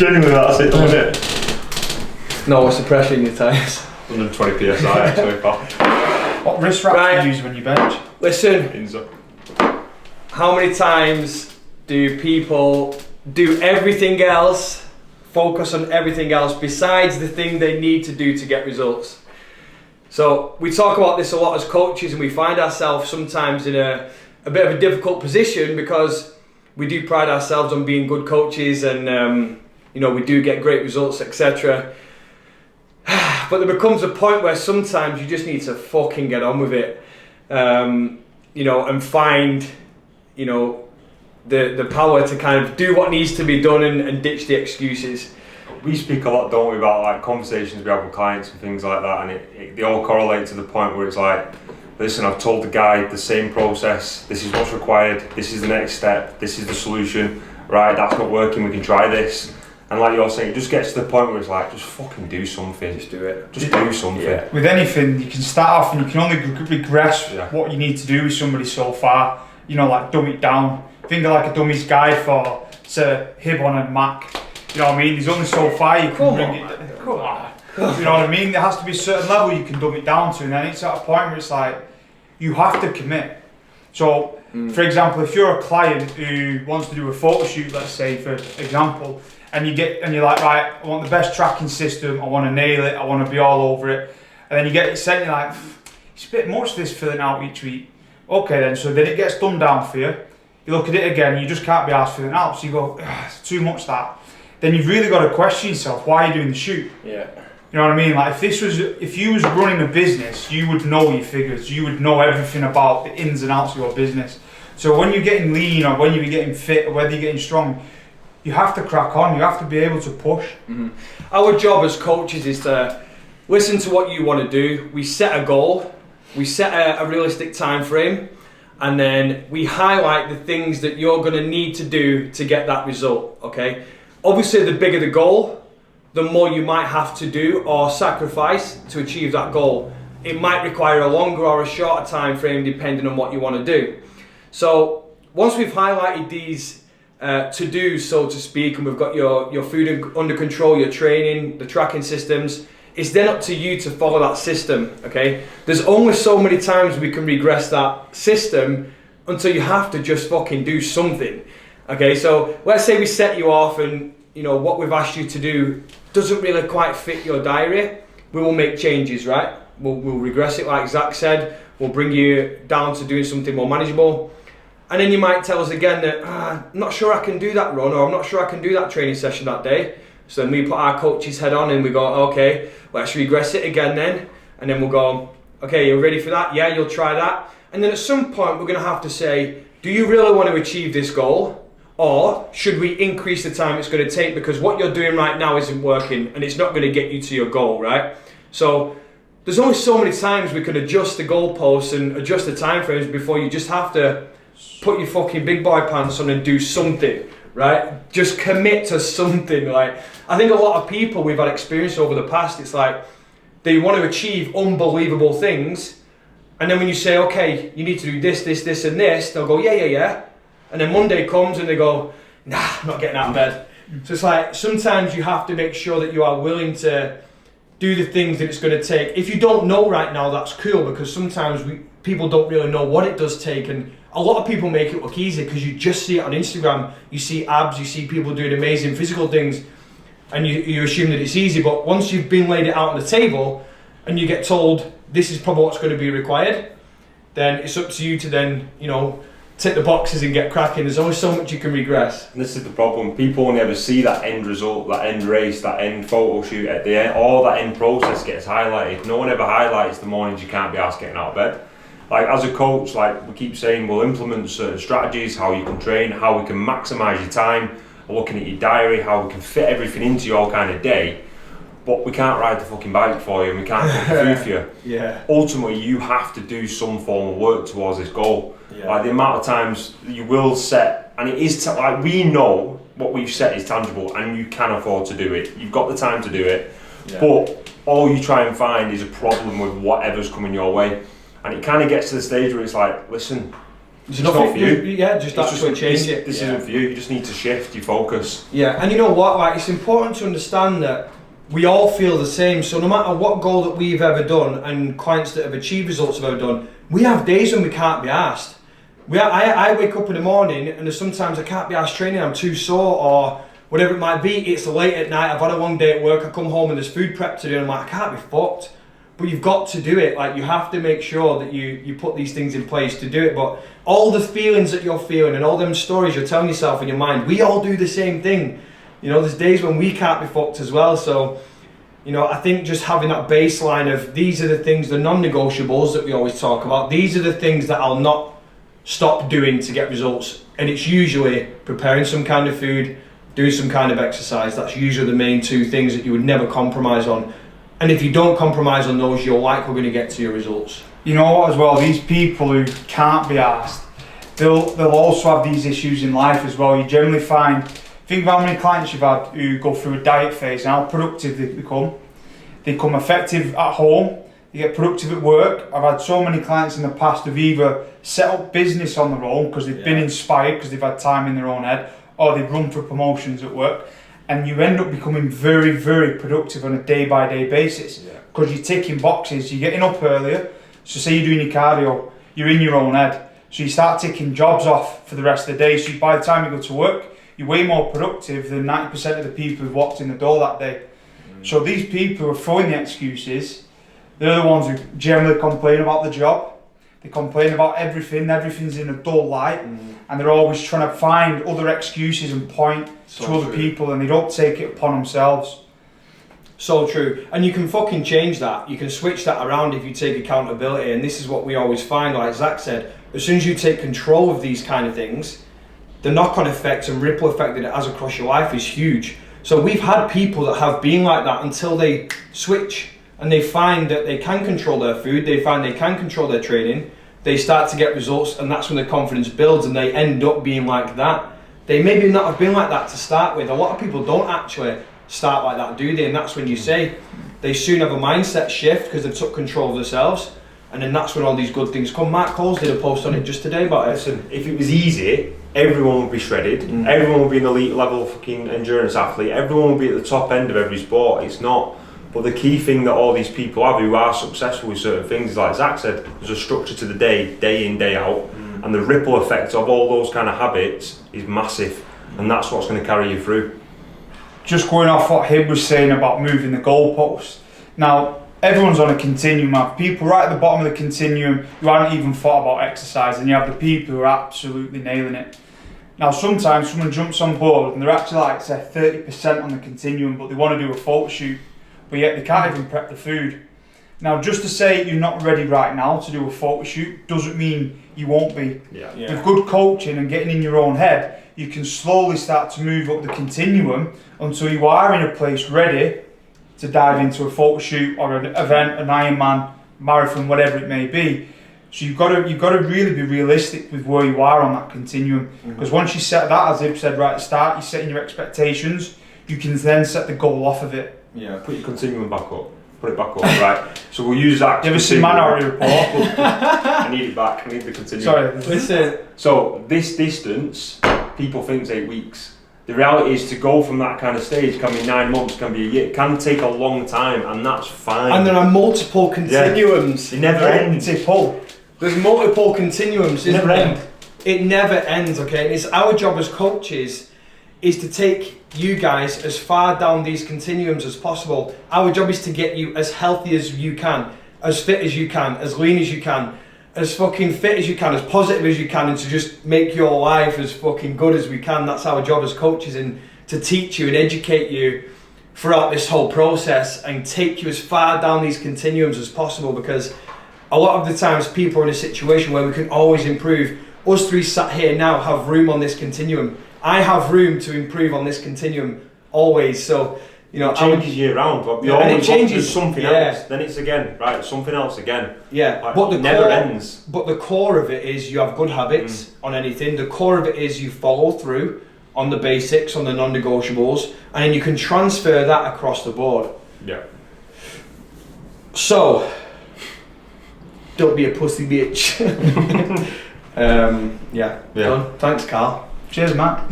Genuinely, that's it, isn't it? No, what's the pressure in your tyres? 120 psi actually, pal. What wrist wrap do you use when you bench? Listen, how many times do people do everything else, focus on everything else besides the thing they need to do to get results? So we talk about this a lot as coaches, and we find ourselves sometimes in a bit of a difficult position because we do pride ourselves on being good coaches, and you know, we do get great results, etc. But there becomes a point where sometimes you just need to fucking get on with it, you know, and find, you know, the power to kind of do what needs to be done and ditch the excuses. We speak a lot, don't we, about like conversations we have with clients and things like that, and they all correlate to the point where it's like, listen, I've told the guy the same process, this is what's required, this is the next step, this is the solution, right, that's not working, we can try this. And like you're saying, it just gets to the point where it's like, just fucking do something. Just do it. Just do something. Yeah. With anything, you can start off and you can only regress what you need to do with somebody so far. You know, like dumb it down. Think of like a dummy's guide for, say, Hib on a Mac. You know what I mean? There's only so far you can bring it. Come on. You know what I mean? There has to be a certain level you can dumb it down to, and then it's at a point where it's like, you have to commit. So, for example, if you're a client who wants to do a photo shoot, let's say, for example, and you're like, right, I want the best tracking system, I want to nail it, I want to be all over it, and then you get it sent, and you're like, it's a bit much this filling out each week. Okay then, so then it gets dumbed down for you. You look at it again, you just can't be asked filling out, so you go, it's too much that. Then you've really got to question yourself, why are you doing the shoot? Yeah. You know what I mean? Like if you was running a business, you would know your figures, you would know everything about the ins and outs of your business. So when you're getting lean, or when you're getting fit, or whether you're getting strong, you have to crack on, you have to be able to push. Mm-hmm. Our job as coaches is to listen to what you want to do. We set a goal, we set a realistic time frame, and then we highlight the things that you're going to need to do to get that result, okay? Obviously, the bigger the goal, the more you might have to do or sacrifice to achieve that goal. It might require a longer or a shorter time frame depending on what you want to do. So once we've highlighted these to-do, so to speak, and we've got your food under control, your training, the tracking systems, it's then up to you to follow that system, okay? There's only so many times we can regress that system until you have to just fucking do something, okay? So let's say we set you off and, you know, what we've asked you to do doesn't really quite fit your diary. We will make changes, right? We'll regress it like Zach said. We'll bring you down to doing something more manageable. And then you might tell us again that, I'm not sure I can do that run, or I'm not sure I can do that training session that day. So then we put our coach's head on and we go, okay, let's regress it again then. And then we'll go, okay, you're ready for that? Yeah, you'll try that. And then at some point we're gonna have to say, do you really want to achieve this goal? Or should we increase the time it's gonna take, because what you're doing right now isn't working and it's not gonna get you to your goal, right? So there's only so many times we can adjust the goalposts and adjust the time frames before you just have to put your fucking big boy pants on and do something, right? Just commit to something. Like, I think a lot of people we've had experience over the past, it's like they want to achieve unbelievable things, and then when you say, okay, you need to do this, this, this and this, they'll go, yeah. And then Monday comes and they go, nah, I'm not getting out of bed. So it's like, sometimes you have to make sure that you are willing to do the things that it's going to take. If you don't know right now, that's cool, because sometimes people don't really know what it does take, and a lot of people make it look easy because you just see it on Instagram. You see abs, you see people doing amazing physical things, and you assume that it's easy. But once you've been laid it out on the table and you get told this is probably what's going to be required, then it's up to you to then, you know, tick the boxes and get cracking. There's only so much you can regress. And this is the problem. People only ever see that end result, that end race, that end photo shoot at the end. All that end process gets highlighted. No one ever highlights the mornings you can't be asked getting out of bed. Like, as a coach, like we keep saying, we'll implement certain strategies, how you can train, how we can maximise your time, looking at your diary, how we can fit everything into your kind of day. But we can't ride the fucking bike for you, and we can't cook the food for you. Yeah. Ultimately, you have to do some form of work towards this goal. Yeah. Like, the amount of times you will set, and it is like, we know what we've set is tangible, and you can afford to do it. You've got the time to do it, but all you try and find is a problem with whatever's coming your way. And it kind of gets to the stage where it's like, listen, It's not for you. Yeah, just actually change it. This isn't for you. You just need to shift your focus. Yeah, and you know what? Like, it's important to understand that we all feel the same. So no matter what goal that we've ever done, and clients that have achieved results have ever done, we have days when we can't be asked. I wake up in the morning and there's sometimes I can't be asked training. I'm too sore or whatever it might be. It's late at night. I've had a long day at work. I come home and there's food prep to do. And I'm like, I can't be fucked. But you've got to do it. Like, you have to make sure that you put these things in place to do it. But all the feelings that you're feeling and all them stories you're telling yourself in your mind, we all do the same thing. You know, there's days when we can't be fucked as well. So, you know, I think just having that baseline of these are the things, the non-negotiables that we always talk about. These are the things that I'll not stop doing to get results. And it's usually preparing some kind of food, doing some kind of exercise. That's usually the main two things that you would never compromise on. And if you don't compromise on those, you're likely going to get to your results. You know what, as well, these people who can't be asked, they'll also have these issues in life as well. You generally find, think of how many clients you've had who go through a diet phase and how productive they become. They become effective at home, they get productive at work. I've had so many clients in the past who've either set up business on their own because they've been inspired, because they've had time in their own head, or they've run for promotions at work. And you end up becoming very, very productive on a day-by-day basis because you're ticking boxes. You're getting up earlier, so say you're doing your cardio, you're in your own head. So you start ticking jobs off for the rest of the day. So by the time you go to work, you're way more productive than 90% of the people who've walked in the door that day. So these people who are throwing the excuses, they're the ones who generally complain about the job. They complain about everything, everything's in a dull light, and they're always trying to find other excuses and point to other people, and they don't take it upon themselves. So true. And you can fucking change that. You can switch that around if you take accountability, and this is what we always find, like Zach said, as soon as you take control of these kind of things, the knock-on effects and ripple effect that it has across your life is huge. So we've had people that have been like that until they switch and they find that they can control their food, they find they can control their training, they start to get results, and that's when the confidence builds and they end up being like that. They maybe not have been like that to start with. A lot of people don't actually start like that, do they? And that's when you say they soon have a mindset shift because they've took control of themselves, and then that's when all these good things come. Mark Coles did a post on it just today about it. Listen, if it was easy, everyone would be shredded, everyone would be an elite level fucking endurance athlete, everyone would be at the top end of every sport. It's not. But the key thing that all these people have who are successful with certain things is, like Zach said, there's a structure to the day in, day out, and the ripple effect of all those kind of habits is massive, and that's what's going to carry you through. Just going off what Hib was saying about moving the goalposts. Now, everyone's on a continuum. You have people right at the bottom of the continuum who haven't even thought about exercise, and you have the people who are absolutely nailing it. Now, sometimes someone jumps on board and they're actually like, say, 30% on the continuum, but they want to do a photo shoot, but yet they can't even prep the food. Now, just to say you're not ready right now to do a photo shoot doesn't mean you won't be. With good coaching and getting in your own head, you can slowly start to move up the continuum until you are in a place ready to dive into a photo shoot or an event, an Ironman, marathon, whatever it may be. So you've got to really be realistic with where you are on that continuum. Because once you set that, as Ib said right at the start, you're setting your expectations, you can then set the goal off of it. Yeah, put your continuum back up. Put it back up, right? So we'll use that. You ever seen Minority Report? I need it back. I need the continuum. Sorry. Listen. So this distance, people think 8 weeks. The reality is to go from that kind of stage can be 9 months, can be a year. It can take a long time, and that's fine. And there are multiple continuums. They never end. There's multiple continuums. It never end. It never ends, okay? And it's our job as coaches is to take you guys as far down these continuums as possible. Our job is to get you as healthy as you can, as fit as you can, as lean as you can, as fucking fit as you can, as positive as you can, and to just make your life as fucking good as we can. That's our job as coaches, and to teach you and educate you throughout this whole process and take you as far down these continuums as possible, because a lot of the times people are in a situation where we can always improve. Us three sat here now have room on this continuum. I have room to improve on this continuum always. So, you know, it changes year round, but and it changes. Something else, then it's again, right? Something else again. Yeah, like, but it never ends. But the core of it is you have good habits on anything. The core of it is you follow through on the basics, on the non-negotiables, and then you can transfer that across the board. Yeah. So, don't be a pussy bitch. Yeah. Yeah. Done. Thanks, Carl. Cheers, Matt.